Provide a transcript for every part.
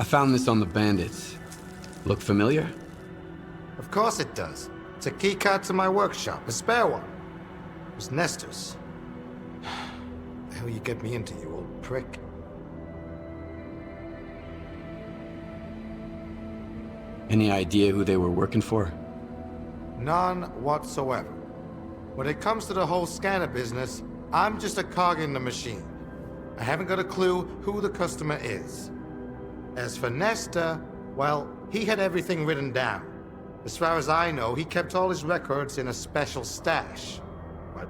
I found this on the bandits. Look familiar? Of course it does. It's a key card to my workshop, a spare one. It was Nestor's. The hell you get me into, you old prick? Any idea who they were working for? None whatsoever. When it comes to the whole scanner business, I'm just a cog in the machine. I haven't got a clue who the customer is. As for Nestor, well, he had everything written down. As far as I know, he kept all his records in a special stash. But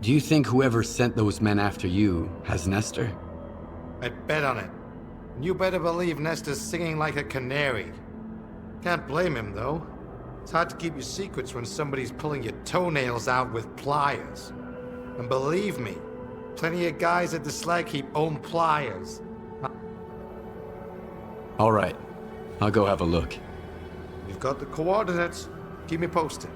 Do you think whoever sent those men after you has Nestor? I'd bet on it. And you better believe Nestor's singing like a canary. Can't blame him, though. It's hard to keep your secrets when somebody's pulling your toenails out with pliers. And believe me, plenty of guys at the slag heap own pliers. All right. I'll go have a look. You've got the coordinates. Keep me posted.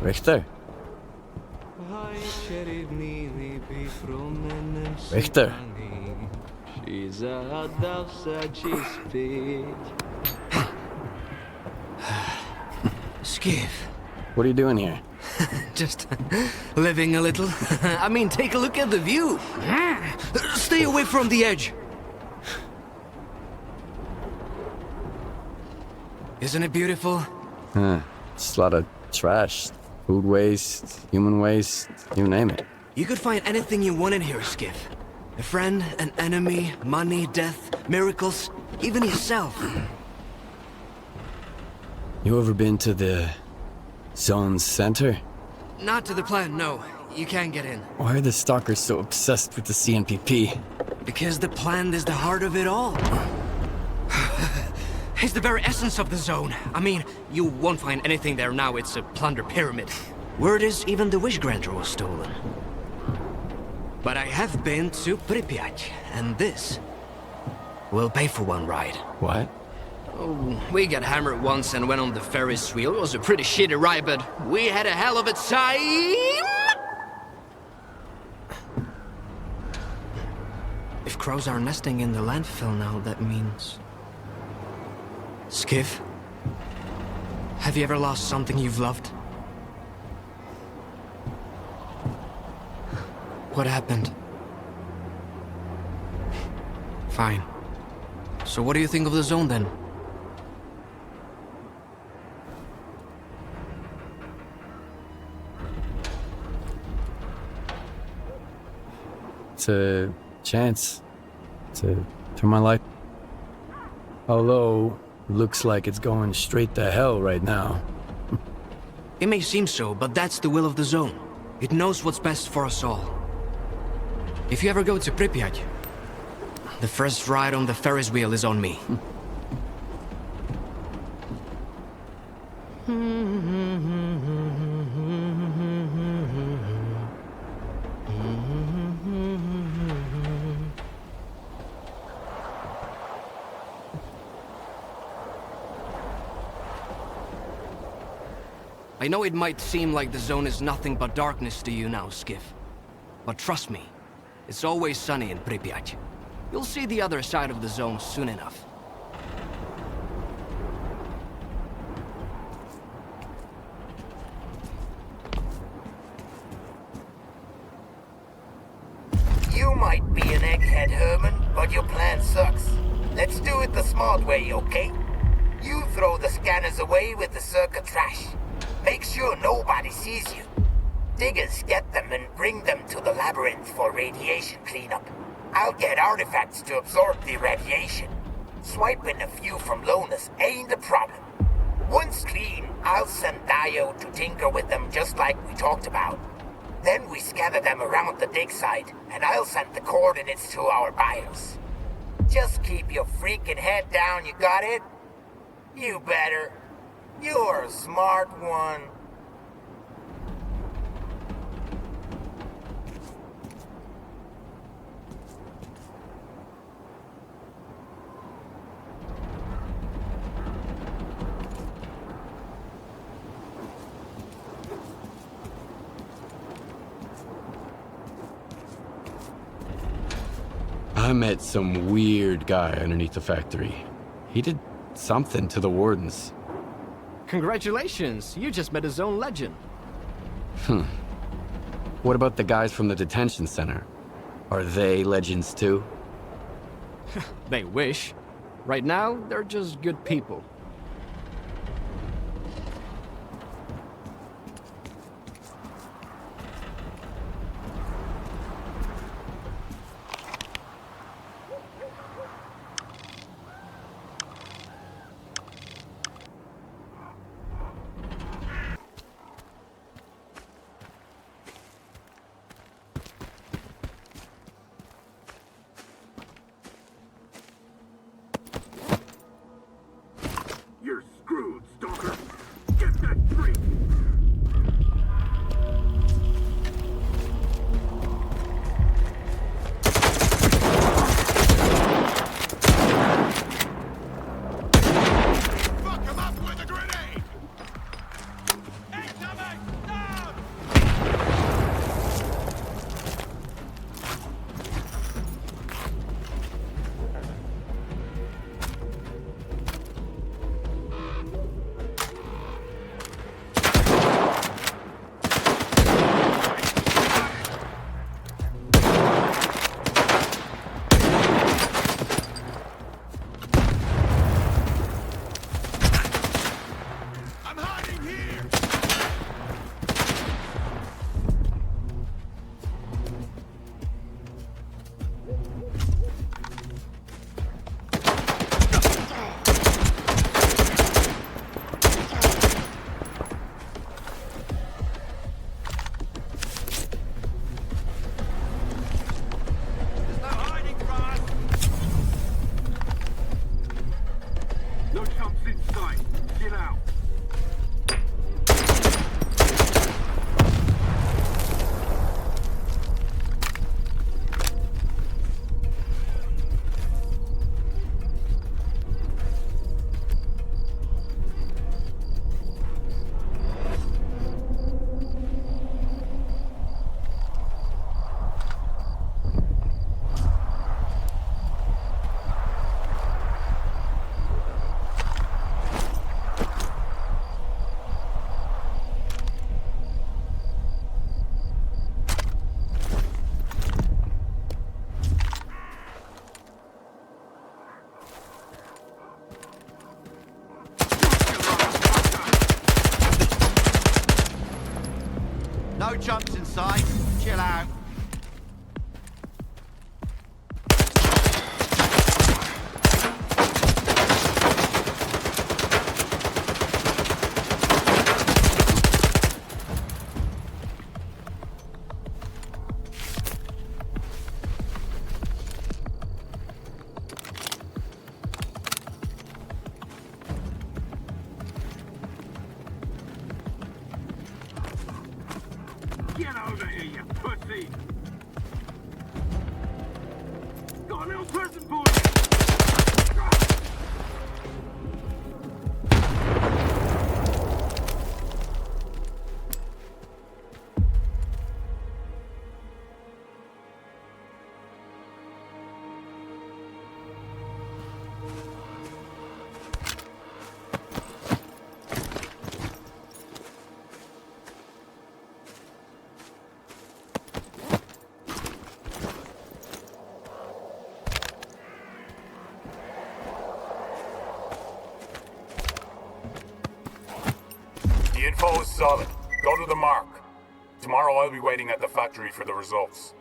Richter? Richter? Skiff. What are you doing here? Just living a little. I mean, take a look at the view. Stay away from the edge. Isn't it beautiful? Huh. Just a lot of trash. Food waste, human waste, you name it. You could find anything you want in here, Skiff. A friend, an enemy, money, death, miracles, even yourself. You ever been to the zone's center? Not to the plant, no. You can't get in. Why are the stalkers so obsessed with the CNPP? Because the plant is the heart of it all. It's the very essence of the zone. I mean, you won't find anything there now. It's a plunder pyramid. Word is even the wish granter was stolen. But I have been to Pripyat, and this will pay for one ride. What? Oh, we got hammered once and went on the Ferris wheel. It was a pretty shitty ride, but we had a hell of a time! If crows are nesting in the landfill now, that means... Skiff? Have you ever lost something you've loved? What happened? Fine. So what do you think of the zone then? It's a chance to turn my life. Although, looks like it's going straight to hell right now. It may seem so, but that's the will of the zone. It knows what's best for us all. If you ever go to Pripyat, the first ride on the Ferris wheel is on me. I know it might seem like the zone is nothing but darkness to you now, Skiff. But trust me, it's always sunny in Pripyat. You'll see the other side of the zone soon enough. You might be an egghead, Herman, but your plan sucks. Let's do it the smart way, okay? You throw the scanners away with the circuit trash. Make sure nobody sees you. Diggers get them and bring them to the labyrinth for radiation cleanup. I'll get artifacts to absorb the radiation. Swiping a few from Lonus ain't a problem. Once clean, I'll send Dio to tinker with them just like we talked about. Then we scatter them around the dig site, and I'll send the coordinates to our buyers. Just keep your freaking head down, you got it? You better. You're a smart one. I met some weird guy underneath the factory. He did something to the wardens. Congratulations, you just met a zone legend. What about the guys from the detention center? Are they legends too? They wish. Right now, they're just good people. The info is solid. Go to the mark. Tomorrow I'll be waiting at the factory for the results.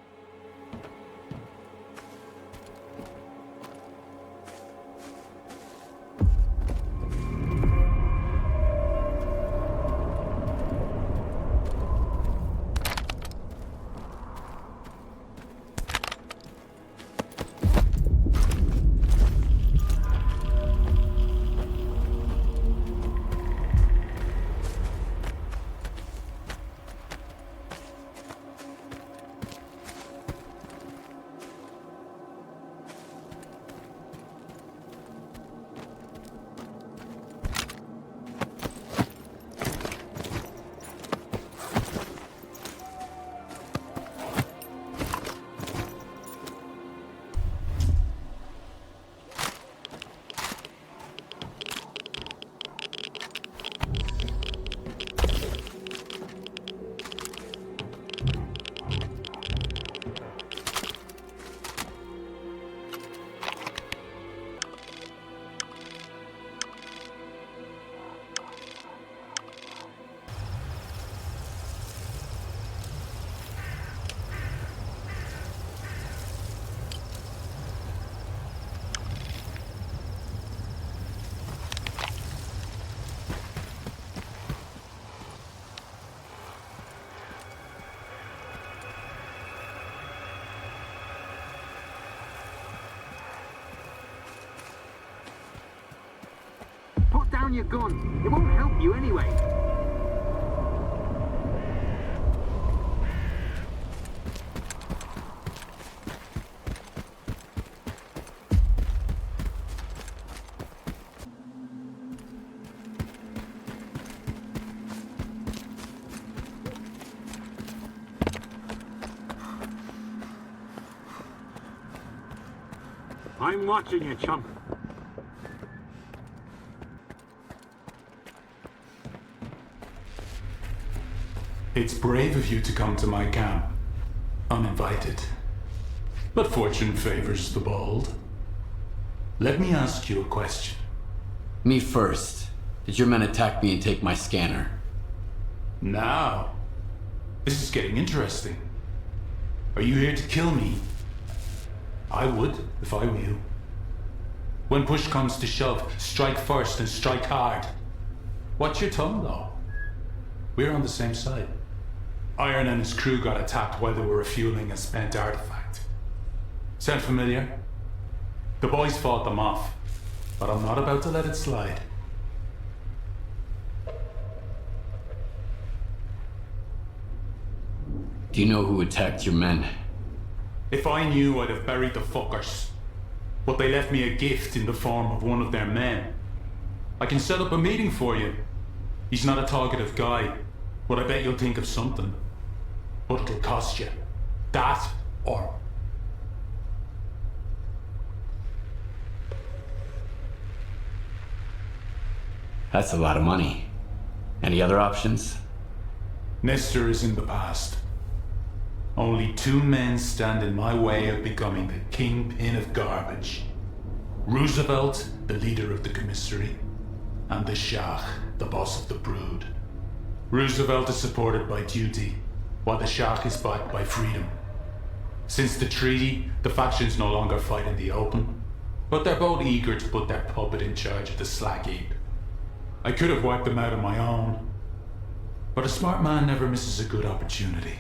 Put down your gun. It won't help you anyway. I'm watching you, chump. It's brave of you to come to my camp, uninvited. But fortune favors the bold. Let me ask you a question. Me first. Did your men attack me and take my scanner? Now, this is getting interesting. Are you here to kill me? I would, if I were you. When push comes to shove, strike first and strike hard. Watch your tongue, though. We're on the same side. Iron and his crew got attacked while they were refueling a spent artifact. Sound familiar? The boys fought them off, but I'm not about to let it slide. Do you know who attacked your men? If I knew, I'd have buried the fuckers. But they left me a gift in the form of one of their men. I can set up a meeting for you. He's not a talkative guy, but I bet you'll think of something. But it'll cost you. That or... That's a lot of money. Any other options? Nestor is in the past. Only two men stand in my way of becoming the kingpin of garbage. Roosevelt, the leader of the commissary, and the Shah, the boss of the brood. Roosevelt is supported by duty, while the Shah is backed by freedom. Since the treaty, the factions no longer fight in the open, but they're both eager to put their puppet in charge of the slag heap. I could have wiped them out on my own, but a smart man never misses a good opportunity.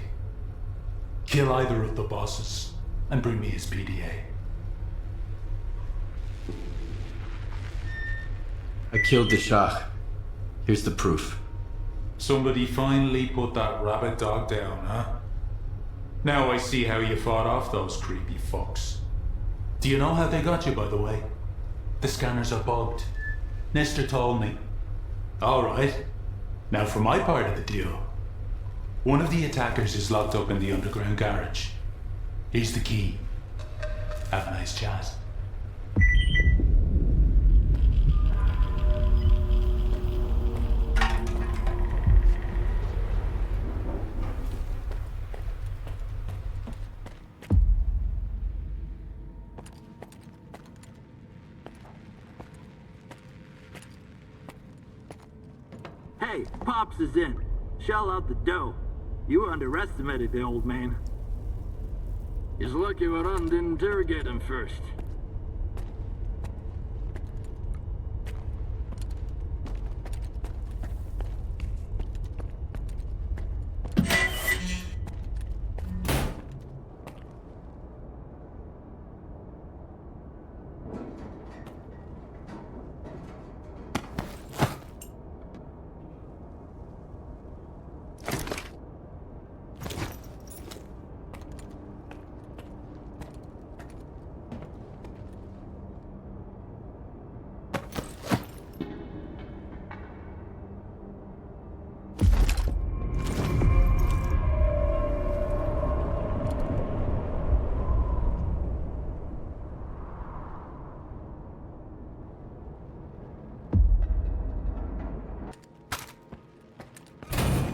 Kill either of the bosses, and bring me his PDA. I killed the Shah. Here's the proof. Somebody finally put that rabbit dog down, huh? Now I see how you fought off those creepy fucks. Do you know how they got you, by the way? The scanners are bugged. Nestor told me. All right. Now for my part of the deal. One of the attackers is locked up in the underground garage. Here's the key. Have a nice chat. Hey, Pops is in. Shell out the dough. You underestimated the old man. He's lucky Varan didn't interrogate him first.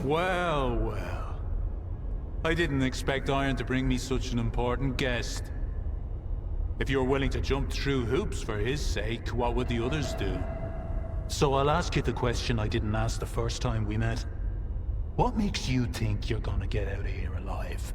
Well, well. I didn't expect Iron to bring me such an important guest. If you're willing to jump through hoops for his sake, what would the others do? So I'll ask you the question I didn't ask the first time we met. What makes you think you're gonna get out of here alive?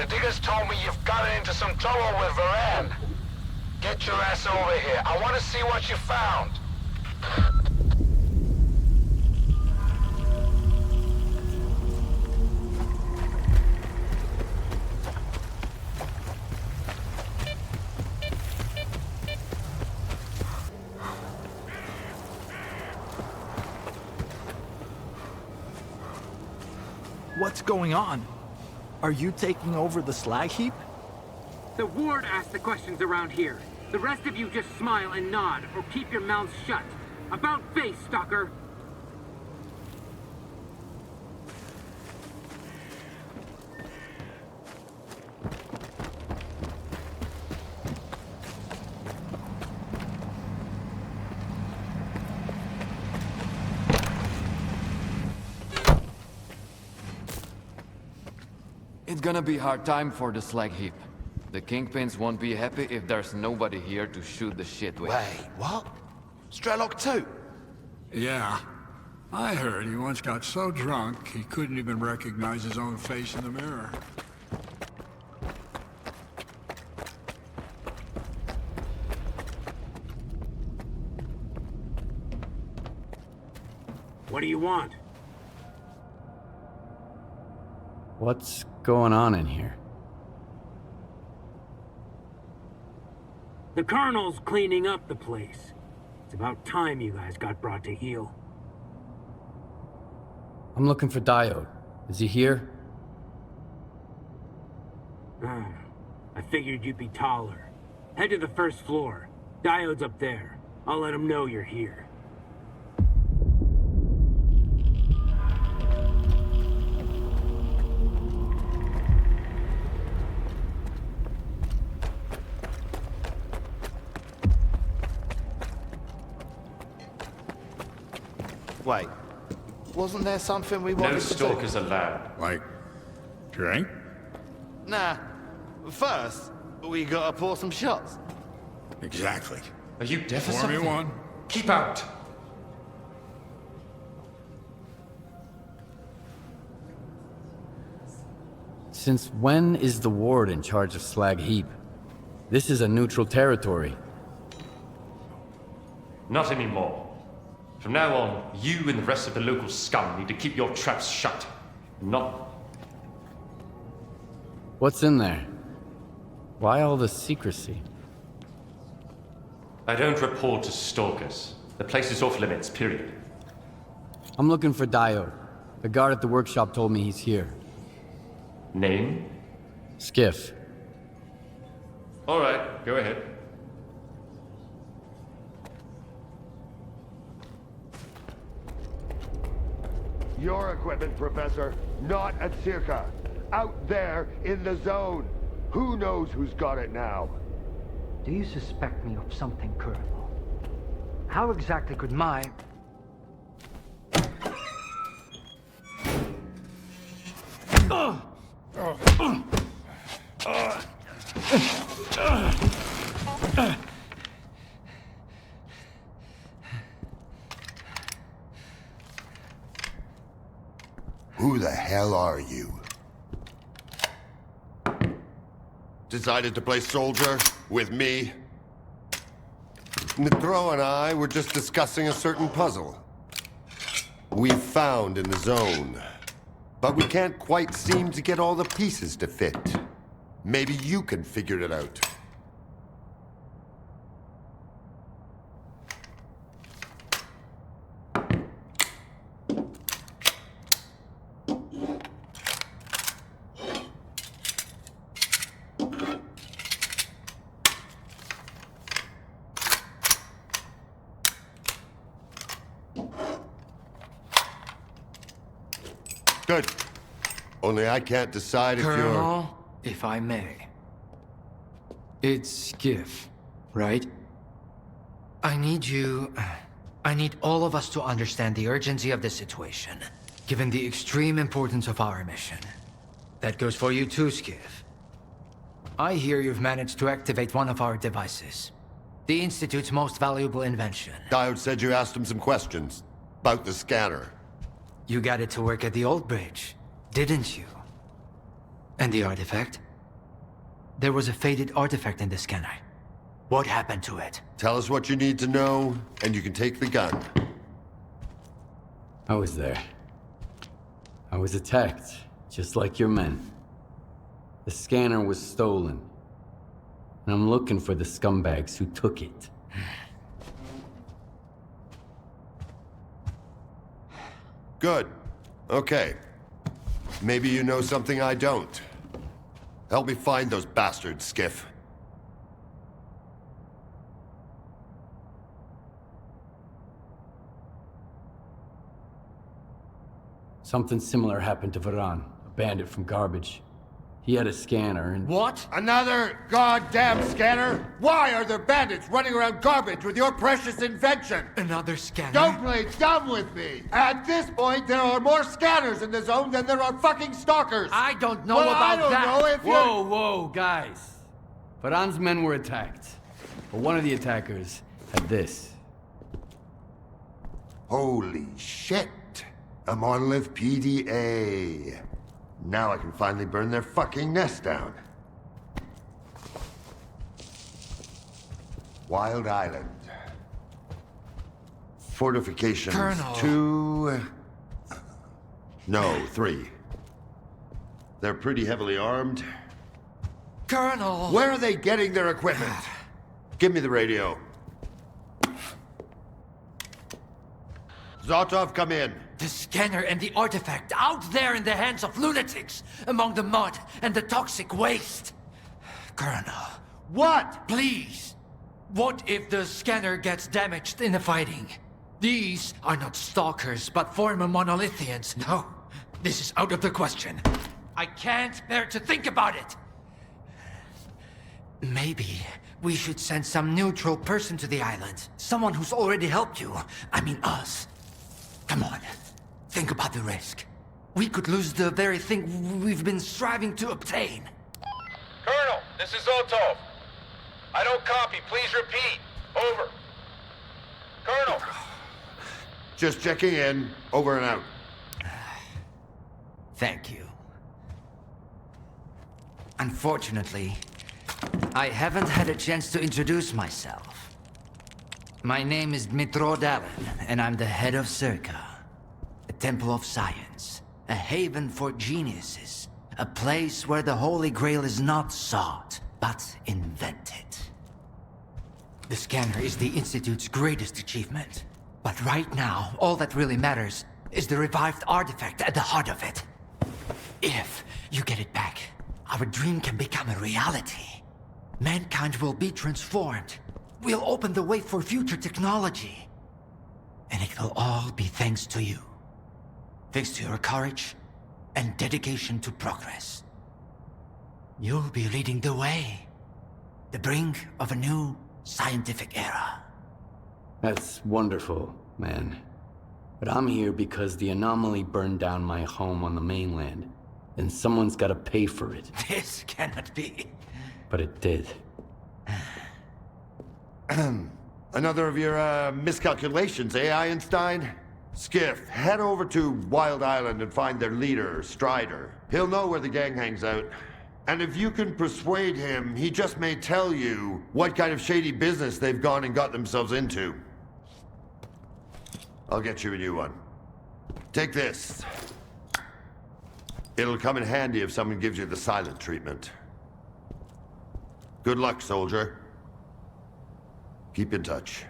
The diggers told me you've gotten into some trouble with Veterano. Get your ass over here. I want to see what you found. What's going on? Are you taking over the slag heap? The ward asks the questions around here. The rest of you just smile and nod, or keep your mouths shut. About face, Stalker! It's gonna be a hard time for the slag heap. The Kingpins won't be happy if there's nobody here to shoot the shit with. Wait, what? Strelok too? Yeah. I heard he once got so drunk he couldn't even recognize his own face in the mirror. What do you want? What's going on in here? The Colonel's cleaning up the place. It's about time you guys got brought to heel. I'm looking for Diode. Is he here? I figured you'd be taller. Head to the first floor. Diode's up there. I'll let him know you're here. Wait, wasn't there something we wanted No to do? stalkers allowed. Like, drink? Nah. First, we gotta pour some shots. Exactly. Are you deaf or Pour me something? one. Keep out. Since when is the ward in charge of Slag Heap? This is a neutral territory. Not anymore. From now on, you and the rest of the local scum need to keep your traps shut. Not... What's in there? Why all the secrecy? I don't report to stalkers. The place is off limits, period. I'm looking for Diode. The guard at the workshop told me he's here. Name? Skiff. All right, go ahead. Your equipment, Professor, not at Circa. Out there in the zone. Who knows who's got it now? Do you suspect me of something, Colonel? How exactly could my... Who the hell are you? Decided to play soldier with me? Mitro and I were just discussing a certain puzzle we found in the zone. But we can't quite seem to get all the pieces to fit. Maybe you can figure it out. Good. Only I can't decide if you're... Colonel, if I may. It's Skiff, right? I need all of us to understand the urgency of the situation, given the extreme importance of our mission. That goes for you too, Skiff. I hear you've managed to activate one of our devices. The Institute's most valuable invention. Diode said you asked him some questions about the scanner. You got it to work at the old bridge, didn't you? And the artifact? there was a faded artifact in the scanner. What happened to it? Tell us what you need to know, and you can take the gun. I was there. I was attacked, just like your men. The scanner was stolen. And I'm looking for the scumbags who took it. Good. Okay. Maybe you know something I don't. Help me find those bastards, Skiff. Something similar happened to Varan, a bandit from Garbage. He had a scanner and... What? Another goddamn scanner? Why are there bandits running around Garbage with your precious invention? Another scanner? Don't play dumb with me! At this point, there are more scanners in the zone than there are fucking stalkers! I don't know about that! I don't know if Whoa, whoa, guys. Varan's men were attacked. But one of the attackers had this. Holy shit! A monolith PDA. Now I can finally burn their fucking nest down. Wild Island. Fortifications. Colonel. 2... No, 3. They're pretty heavily armed. Colonel! Where are they getting their equipment? Give me the radio. Zotov, come in. The scanner and the artifact out there in the hands of lunatics, among the mud and the toxic waste. Colonel. What? Please. What if the scanner gets damaged in the fighting? These are not stalkers, but former monolithians. No, this is out of the question. I can't bear to think about it. Maybe we should send some neutral person to the island. Someone who's already helped you. I mean us. Come on. Think about the risk. We could lose the very thing we've been striving to obtain. Colonel, this is Zotov. I don't copy. Please repeat. Over. Colonel. Just checking in. Over and out. Thank you. Unfortunately, I haven't had a chance to introduce myself. My name is Dmitro Dalin, and I'm the head of Circa. A temple of science, a haven for geniuses, a place where the Holy Grail is not sought, but invented. The scanner is the Institute's greatest achievement. But right now, all that really matters is the revived artifact at the heart of it. If you get it back, our dream can become a reality. Mankind will be transformed. We'll open the way for future technology. And it will all be thanks to you. Thanks to your courage and dedication to progress. You'll be leading the way. The brink of a new scientific era. That's wonderful, man. But I'm here because the anomaly burned down my home on the mainland. And someone's gotta pay for it. This cannot be. But it did. Another of your, miscalculations, eh, Einstein? Skiff, head over to Wild Island and find their leader, Strider. He'll know where the gang hangs out. And if you can persuade him, he just may tell you what kind of shady business they've gone and got themselves into. I'll get you a new one. Take this. It'll come in handy if someone gives you the silent treatment. Good luck, soldier. Keep in touch.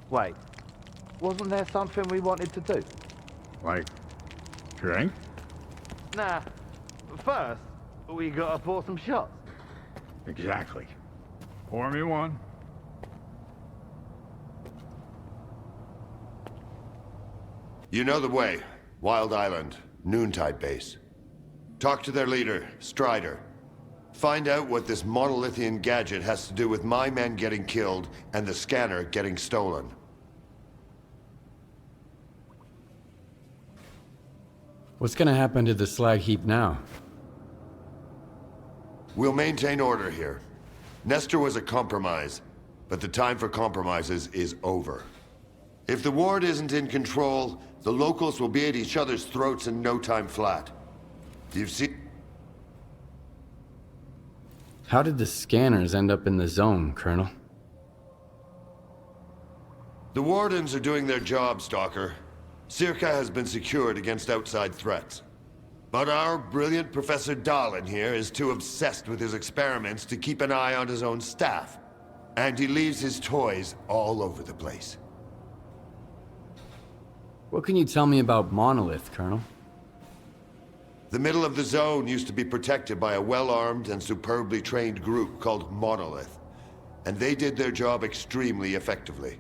Wait, wasn't there something we wanted to do? Like, drink? Nah, first, we gotta pour some shots. Exactly. Pour me one. You know the way. Wild Island, noontide base. Talk to their leader, Strider. Find out what this monolithian gadget has to do with my men getting killed and the scanner getting stolen. What's gonna happen to the slag heap now? We'll maintain order here. Nestor was a compromise, but the time for compromises is over. If the ward isn't in control, the locals will be at each other's throats in no time flat. You've seen... How did the scanners end up in the zone, Colonel? The Wardens are doing their job, Stalker. Circa has been secured against outside threats. But our brilliant Professor Dahlin here is too obsessed with his experiments to keep an eye on his own staff. And he leaves his toys all over the place. What can you tell me about Monolith, Colonel? The middle of the zone used to be protected by a well-armed and superbly trained group called Monolith. And they did their job extremely effectively.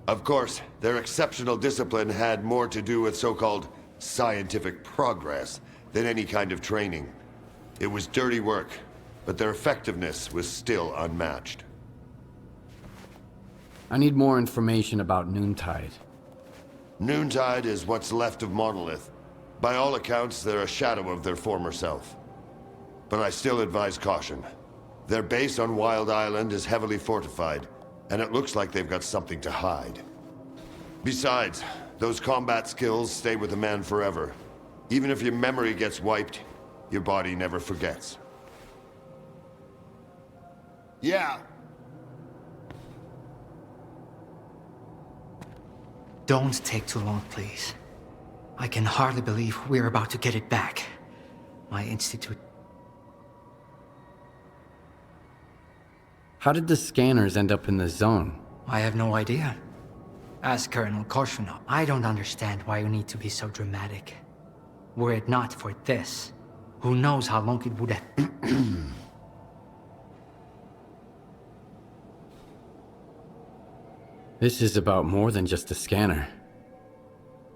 Of course, their exceptional discipline had more to do with so-called scientific progress than any kind of training. It was dirty work, but their effectiveness was still unmatched. I need more information about Noontide. Noontide is what's left of Monolith. By all accounts, they're a shadow of their former self. But I still advise caution. Their base on Wild Island is heavily fortified, and it looks like they've got something to hide. Besides, those combat skills stay with a man forever. Even if your memory gets wiped, your body never forgets. Yeah. Don't take too long, please. I can hardly believe we're about to get it back. My institute... How did the scanners end up in the zone? I have no idea. Ask Colonel Korshunov. I don't understand why you need to be so dramatic. Were it not for this, who knows how long it would have... This is about more than just a scanner.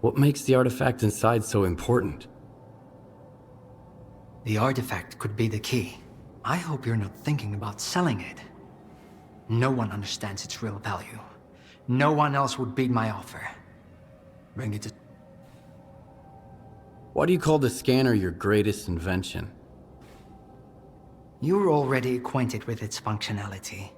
What makes the artifact inside so important? The artifact could be the key. I hope you're not thinking about selling it. No one understands its real value. No one else would beat my offer. Bring it to... Why do you call the scanner your greatest invention? You're already acquainted with its functionality.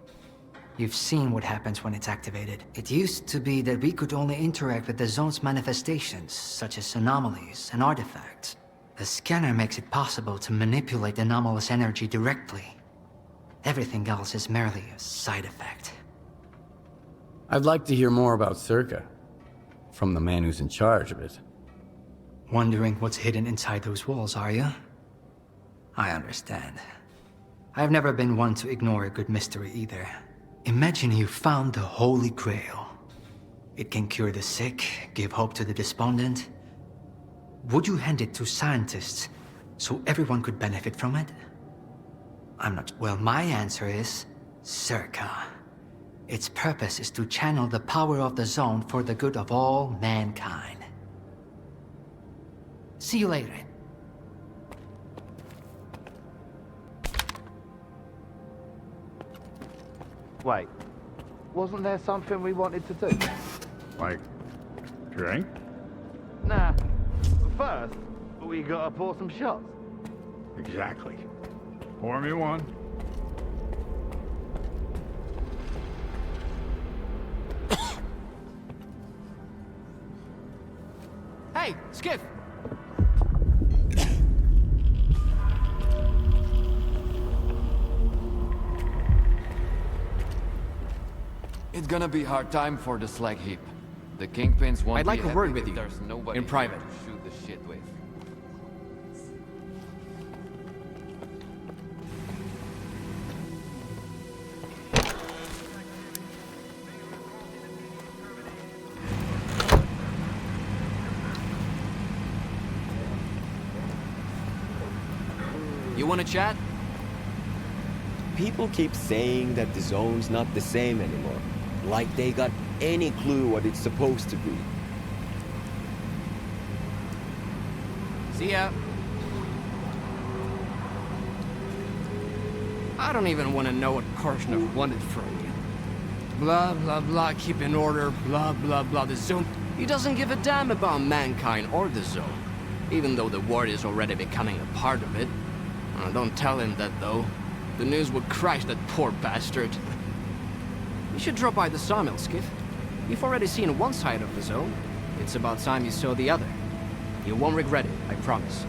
You've seen what happens when it's activated. It used to be that we could only interact with the zone's manifestations, such as anomalies and artifacts. The scanner makes it possible to manipulate anomalous energy directly. Everything else is merely a side effect. I'd like to hear more about Circa. From the man who's in charge of it. Wondering what's hidden inside those walls, are you? I understand. I've never been one to ignore a good mystery either. Imagine you found the Holy Grail. It can cure the sick, give hope to the despondent. Would you hand it to scientists so everyone could benefit from it? I'm not... Well, my answer is Circa. Its purpose is to channel the power of the zone for the good of all mankind. See you later. Wait, wasn't there something we wanted to do? Like, drink? Nah, first, we gotta pour some shots. Exactly. Pour me one. Hey, Skiff! It's gonna be hard time for the slag heap. The kingpins won't I'd like be a word happy with if you, there's nobody in private. here to shoot the shit with. You wanna chat? People keep saying that the zone's not the same anymore. Like they got any clue what it's supposed to be. See ya. I don't even want to know what Korshunov wanted from you. Blah, blah, blah, keep in order, blah, blah, blah, the zone. He doesn't give a damn about mankind or the zone, even though the world is already becoming a part of it. Don't tell him that, though. The news would crush that poor bastard. You should drop by the sawmill, Skiff. You've already seen one side of the zone. It's about time you saw the other. You won't regret it, I promise.